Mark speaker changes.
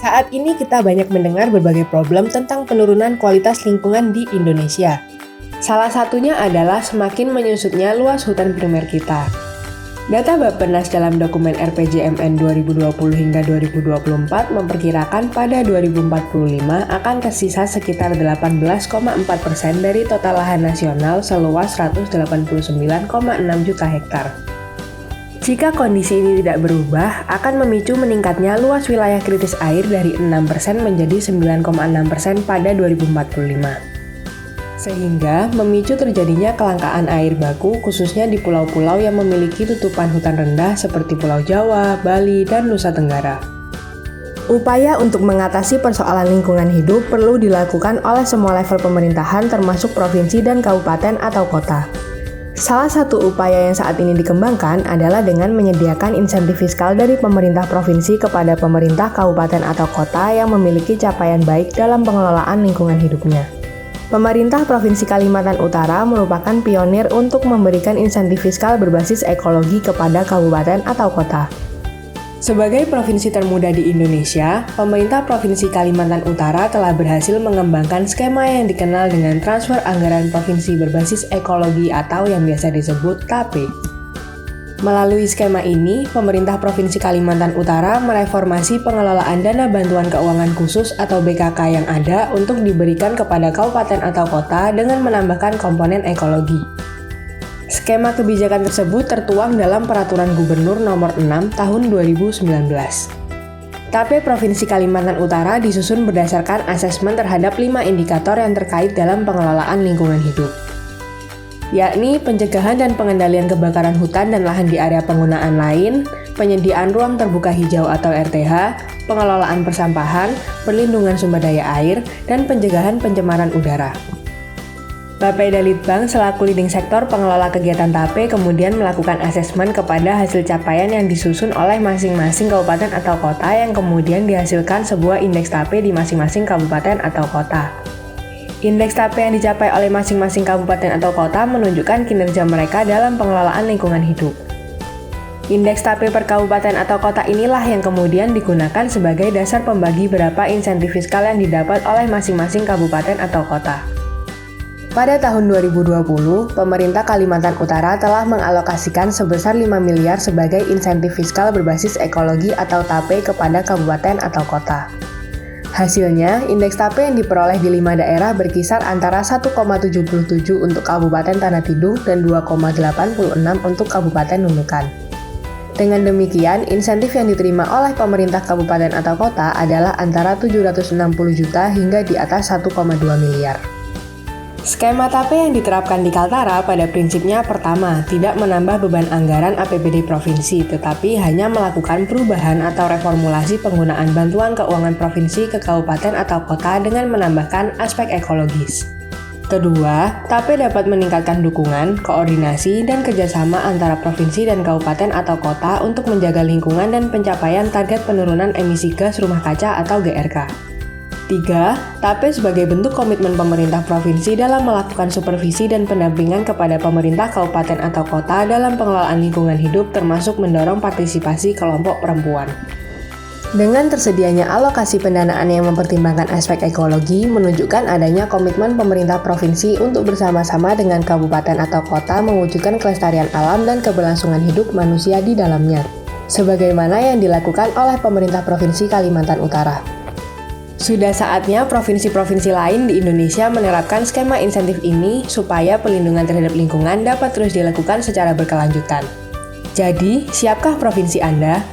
Speaker 1: Saat ini kita banyak mendengar berbagai problem tentang penurunan kualitas lingkungan di Indonesia. Salah satunya adalah semakin menyusutnya luas hutan primer kita. Data Bappenas dalam dokumen RPJMN 2020 hingga 2024 memperkirakan pada 2045 akan tersisa sekitar 18,4% dari total lahan nasional seluas 189,6 juta hektar. Jika kondisi ini tidak berubah, akan memicu meningkatnya luas wilayah kritis air dari 6% menjadi 9,6% pada 2045. Sehingga memicu terjadinya kelangkaan air baku khususnya di pulau-pulau yang memiliki tutupan hutan rendah seperti Pulau Jawa, Bali, dan Nusa Tenggara. Upaya untuk mengatasi persoalan lingkungan hidup perlu dilakukan oleh semua level pemerintahan termasuk provinsi dan kabupaten atau kota. Salah satu upaya yang saat ini dikembangkan adalah dengan menyediakan insentif fiskal dari pemerintah provinsi kepada pemerintah kabupaten atau kota yang memiliki capaian baik dalam pengelolaan lingkungan hidupnya. Pemerintah Provinsi Kalimantan Utara merupakan pionir untuk memberikan insentif fiskal berbasis ekologi kepada kabupaten atau kota. Sebagai provinsi termuda di Indonesia, pemerintah Provinsi Kalimantan Utara telah berhasil mengembangkan skema yang dikenal dengan transfer anggaran provinsi berbasis ekologi atau yang biasa disebut TAPE. Melalui skema ini, pemerintah Provinsi Kalimantan Utara mereformasi pengelolaan dana bantuan keuangan khusus atau BKK yang ada untuk diberikan kepada kabupaten atau kota dengan menambahkan komponen ekologi. Skema kebijakan tersebut tertuang dalam Peraturan Gubernur Nomor 6 Tahun 2019. TAPE Provinsi Kalimantan Utara disusun berdasarkan asesmen terhadap 5 indikator yang terkait dalam pengelolaan lingkungan hidup, yakni pencegahan dan pengendalian kebakaran hutan dan lahan di area penggunaan lain, penyediaan ruang terbuka hijau atau RTH, pengelolaan persampahan, perlindungan sumber daya air, dan pencegahan pencemaran udara. Bapeda Litbang selaku leading sektor pengelola kegiatan TAPE kemudian melakukan asesmen kepada hasil capaian yang disusun oleh masing-masing kabupaten atau kota yang kemudian dihasilkan sebuah indeks TAPE di masing-masing kabupaten atau kota. Indeks TAPE yang dicapai oleh masing-masing kabupaten atau kota menunjukkan kinerja mereka dalam pengelolaan lingkungan hidup. Indeks TAPE per kabupaten atau kota inilah yang kemudian digunakan sebagai dasar pembagi berapa insentif fiskal yang didapat oleh masing-masing kabupaten atau kota. Pada tahun 2020, pemerintah Kalimantan Utara telah mengalokasikan sebesar 5 miliar sebagai insentif fiskal berbasis ekologi atau TAPE kepada kabupaten atau kota. Hasilnya, indeks TAPE yang diperoleh di 5 daerah berkisar antara 1,77 untuk Kabupaten Tanah Tidung dan 2,86 untuk Kabupaten Nunukan. Dengan demikian, insentif yang diterima oleh pemerintah kabupaten atau kota adalah antara 760 juta hingga di atas 1,2 miliar. Skema TAPE yang diterapkan di Kaltara pada prinsipnya pertama, tidak menambah beban anggaran APBD provinsi, tetapi hanya melakukan perubahan atau reformulasi penggunaan bantuan keuangan provinsi ke kabupaten atau kota dengan menambahkan aspek ekologis. Kedua, TAPE dapat meningkatkan dukungan, koordinasi, dan kerjasama antara provinsi dan kabupaten atau kota untuk menjaga lingkungan dan pencapaian target penurunan emisi gas rumah kaca atau GRK. 3. TAPE sebagai bentuk komitmen pemerintah provinsi dalam melakukan supervisi dan pendampingan kepada pemerintah kabupaten atau kota dalam pengelolaan lingkungan hidup termasuk mendorong partisipasi kelompok perempuan. Dengan tersedianya alokasi pendanaan yang mempertimbangkan aspek ekologi menunjukkan adanya komitmen pemerintah provinsi untuk bersama-sama dengan kabupaten atau kota mewujudkan kelestarian alam dan keberlangsungan hidup manusia di dalamnya, sebagaimana yang dilakukan oleh pemerintah Provinsi Kalimantan Utara. Sudah saatnya provinsi-provinsi lain di Indonesia menerapkan skema insentif ini supaya pelindungan terhadap lingkungan dapat terus dilakukan secara berkelanjutan. Jadi, siapkah provinsi Anda?